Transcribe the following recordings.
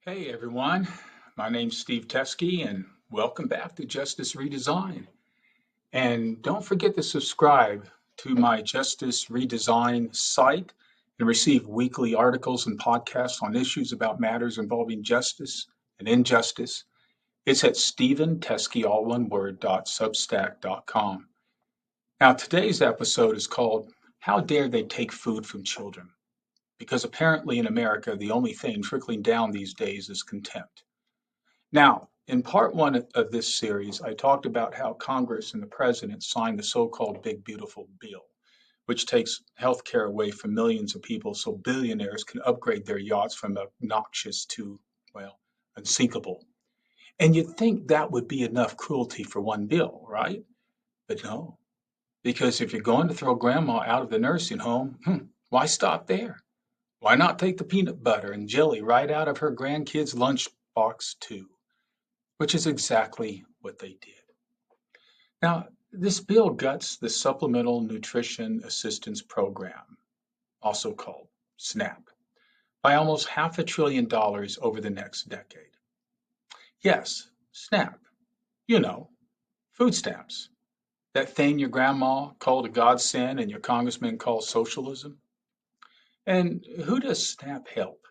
Hey everyone, my name's Steve Teskey and welcome back to Justice Redesign. And don't forget to subscribe to my Justice Redesign site and receive weekly articles and podcasts on issues about matters involving justice and injustice. It's at StephenTeskey, all one word, .substack.com. Now today's episode is called How Dare They Take Food from Children? Because apparently in America, the only thing trickling down these days is contempt. Now, in part one of this series, I talked about how Congress and the president signed the so-called Big Beautiful Bill, which takes health care away from millions of people so billionaires can upgrade their yachts from obnoxious to, well, unsinkable. And you'd think that would be enough cruelty for one bill, right? But no, because if you're going to throw grandma out of the nursing home, why stop there? Why not take the peanut butter and jelly right out of her grandkids' lunchbox, too? Which is exactly what they did. Now, this bill guts the Supplemental Nutrition Assistance Program, also called SNAP, by almost $500 billion over the next decade. Yes, SNAP, you know, food stamps, that thing your grandma called a godsend and your congressman called socialism. And who does SNAP help?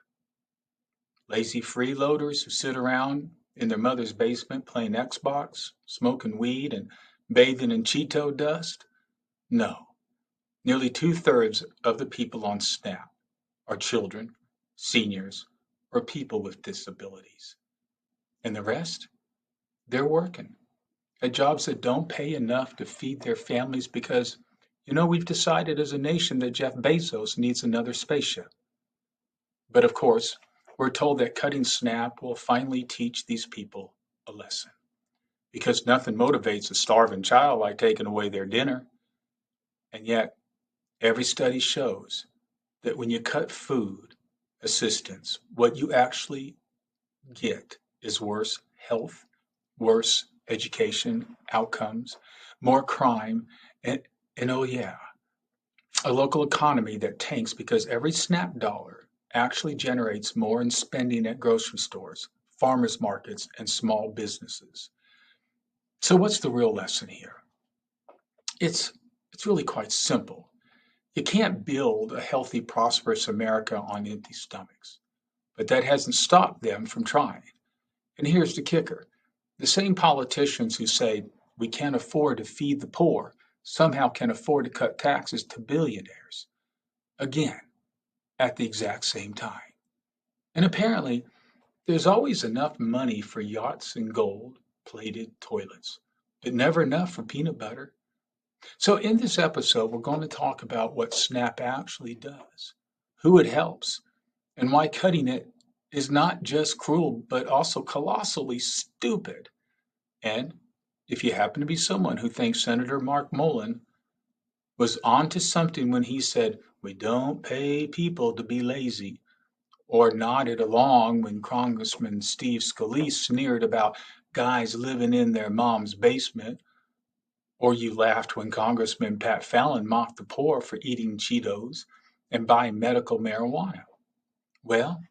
Lazy freeloaders who sit around in their mother's basement playing Xbox, smoking weed, and bathing in Cheeto dust? No. Nearly two-thirds of the people on SNAP are children, seniors, or people with disabilities. And the rest? They're working at jobs that don't pay enough to feed their families because, we've decided as a nation that Jeff Bezos needs another spaceship. But of course, we're told that cutting SNAP will finally teach these people a lesson. Because nothing motivates a starving child like taking away their dinner. And yet, every study shows that when you cut food assistance, what you actually get is worse health, worse education outcomes, more crime, and oh yeah, a local economy that tanks because every SNAP dollar actually generates more in spending at grocery stores, farmers markets, and small businesses. So what's the real lesson here? It's it's really quite simple. You can't build a healthy, prosperous America on empty stomachs. But that hasn't stopped them from trying. And here's the kicker. The same politicians who say we can't afford to feed the poor somehow can afford to cut taxes to billionaires. Again, at the exact same time. And apparently, there's always enough money for yachts and gold plated toilets, but never enough for peanut butter. So, in this episode, we're going to talk about what SNAP actually does, who it helps, and why cutting it is not just cruel, but also colossally stupid. And if you happen to be someone who thinks Senator Mark Mullen was onto something when he said, we don't pay people to be lazy, or nodded along when Congressman Steve Scalise sneered about guys living in their mom's basement, or you laughed when Congressman Pat Fallon mocked the poor for eating Cheetos and buying medical marijuana. Well,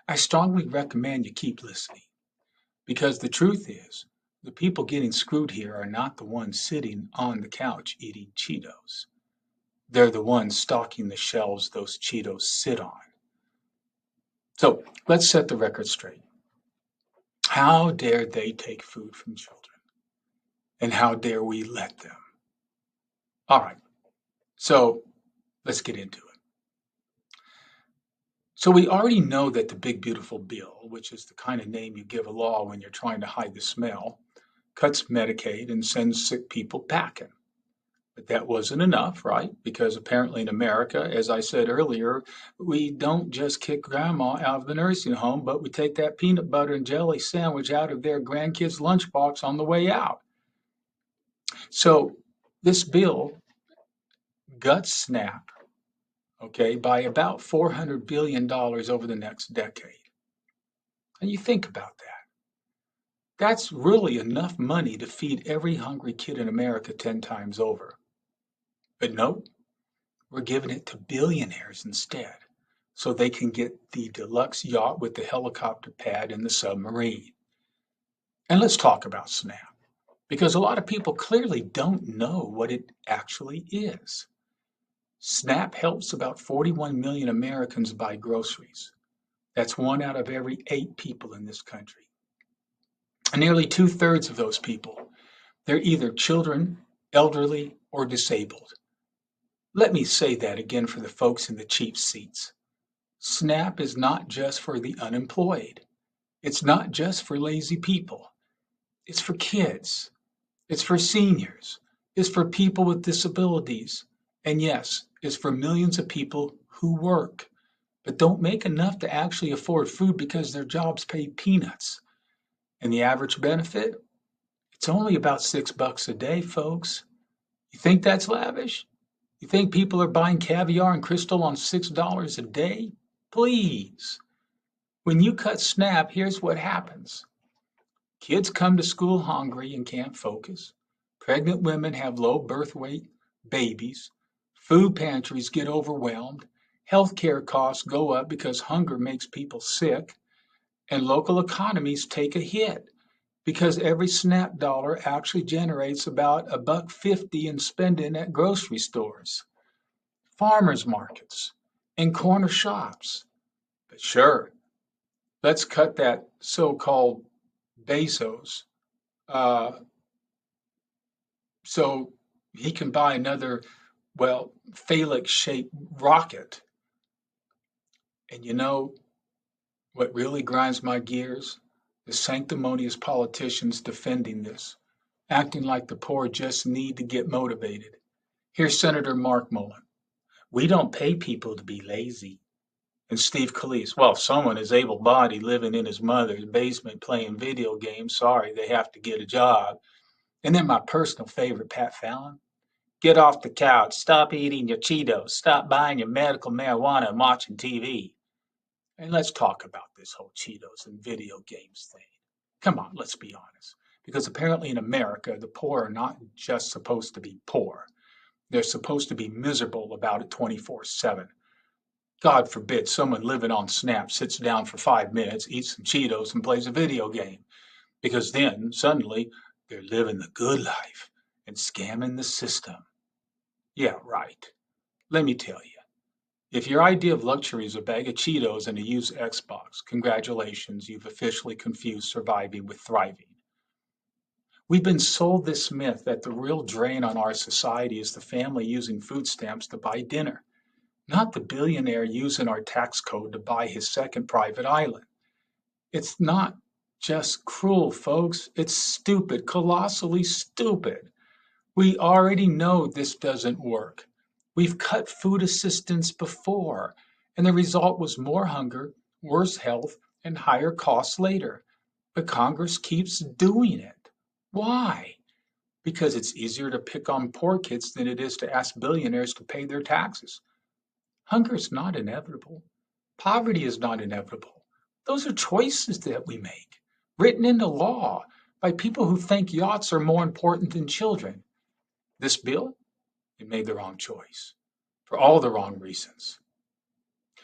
I strongly recommend you keep listening because the truth is, the people getting screwed here are not the ones sitting on the couch eating Cheetos. They're the ones stocking the shelves those Cheetos sit on. So let's set the record straight. How dare they take food from children? And how dare we let them? All right, so let's get into it. So we already know that the Big Beautiful Bill, which is the kind of name you give a law when you're trying to hide the smell, cuts Medicaid and sends sick people packing. But that wasn't enough, right? Because apparently in America, as I said earlier, we don't just kick grandma out of the nursing home, but we take that peanut butter and jelly sandwich out of their grandkids' lunchbox on the way out. So this bill guts SNAP, okay, by about $400 billion over the next decade. And you think about that. That's really enough money to feed every hungry kid in America 10 times over. But nope, we're giving it to billionaires instead, so they can get the deluxe yacht with the helicopter pad and the submarine. And let's talk about SNAP, because a lot of people clearly don't know what it actually is. SNAP helps about 41 million Americans buy groceries. That's 1 out of every 8 people in this country. And nearly 2/3 of those people, they're either children, elderly, or disabled. Let me say that again for the folks in the cheap seats. SNAP is not just for the unemployed. It's not just for lazy people. It's for kids. It's for seniors. It's for people with disabilities. And yes, it's for millions of people who work, but don't make enough to actually afford food because their jobs pay peanuts. And the average benefit? It's only about $6 a day, folks. You think that's lavish? You think people are buying caviar and crystal on $6 a day? Please. When you cut SNAP, here's what happens. Kids come to school hungry and can't focus. Pregnant women have low birth weight babies. Food pantries get overwhelmed. Healthcare costs go up because hunger makes people sick. And local economies take a hit because every SNAP dollar actually generates about $1.50 in spending at grocery stores, farmers markets, and corner shops. But sure, let's cut that so-called Bezos uh, so he can buy another, well, phallic-shaped rocket. And you know what really grinds my gears? The sanctimonious politicians defending this, acting like the poor just need to get motivated. Here's Senator Mark Mullen. We don't pay people to be lazy. And Steve Scalise, well, if someone is able-bodied living in his mother's basement playing video games, sorry, they have to get a job. And then my personal favorite, Pat Fallon. Get off the couch, stop eating your Cheetos, stop buying your medical marijuana and watching TV. And let's talk about this whole Cheetos and video games thing. Come on, let's be honest. Because apparently in America, the poor are not just supposed to be poor. They're supposed to be miserable about it 24/7. God forbid someone living on SNAP sits down for 5 minutes, eats some Cheetos, and plays a video game. Because then, suddenly, they're living the good life and scamming the system. Yeah, right. Let me tell you, if your idea of luxury is a bag of Cheetos and a used Xbox, congratulations, you've officially confused surviving with thriving. We've been sold this myth that the real drain on our society is the family using food stamps to buy dinner, not the billionaire using our tax code to buy his second private island. It's not just cruel, folks. It's stupid, colossally stupid. We already know this doesn't work. We've cut food assistance before, and the result was more hunger, worse health, and higher costs later. But Congress keeps doing it. Why? Because it's easier to pick on poor kids than it is to ask billionaires to pay their taxes. Hunger is not inevitable. Poverty is not inevitable. Those are choices that we make, written into law by people who think yachts are more important than children. This bill, it made the wrong choice for all the wrong reasons.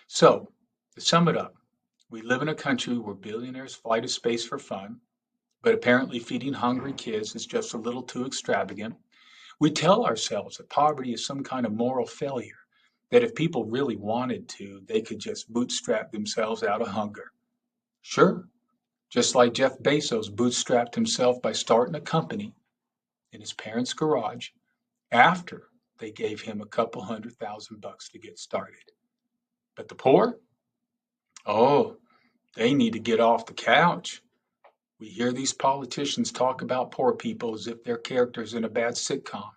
So, to sum it up, we live in a country where billionaires fly to space for fun, but apparently feeding hungry kids is just a little too extravagant. We tell ourselves that poverty is some kind of moral failure, that if people really wanted to, they could just bootstrap themselves out of hunger. Sure, just like Jeff Bezos bootstrapped himself by starting a company in his parents' garage after they gave him a couple $100,000 to get started. But the poor? Oh, they need to get off the couch. We hear these politicians talk about poor people as if they're characters in a bad sitcom.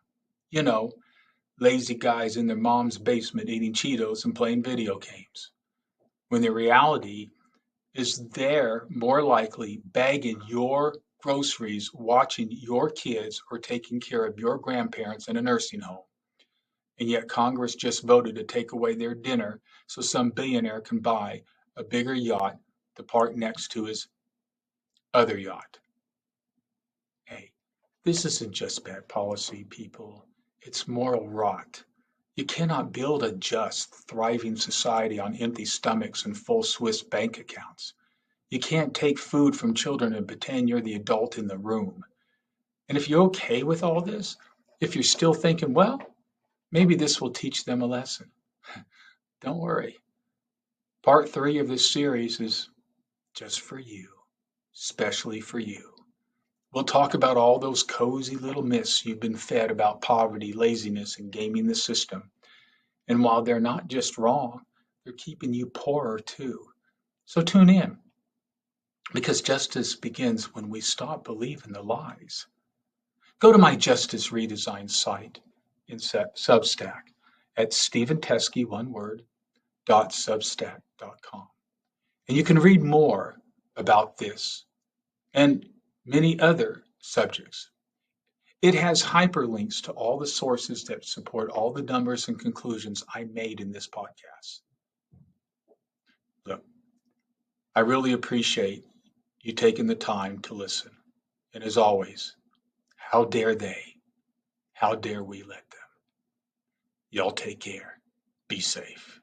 You know, lazy guys in their mom's basement eating Cheetos and playing video games. When the reality is they're more likely bagging your groceries, watching your kids, or taking care of your grandparents in a nursing home. And yet Congress just voted to take away their dinner so some billionaire can buy a bigger yacht to park next to his other yacht. Hey, this isn't just bad policy, people. It's moral rot. You cannot build a just, thriving society on empty stomachs and full Swiss bank accounts. You can't take food from children and pretend you're the adult in the room. And if you're okay with all this, if you're still thinking, well, maybe this will teach them a lesson, don't worry. Part 3 of this series is just for you, especially for you. We'll talk about all those cozy little myths you've been fed about poverty, laziness, and gaming the system. And while they're not just wrong, they're keeping you poorer too. So tune in, because justice begins when we stop believing the lies. Go to my Justice Redesign site in Substack at stephentesky, one word, .substack.com. And you can read more about this and many other subjects. It has hyperlinks to all the sources that support all the numbers and conclusions I made in this podcast. Look, I really appreciate you taking the time to listen. And as always, how dare they? How dare we let them? Y'all take care. Be safe.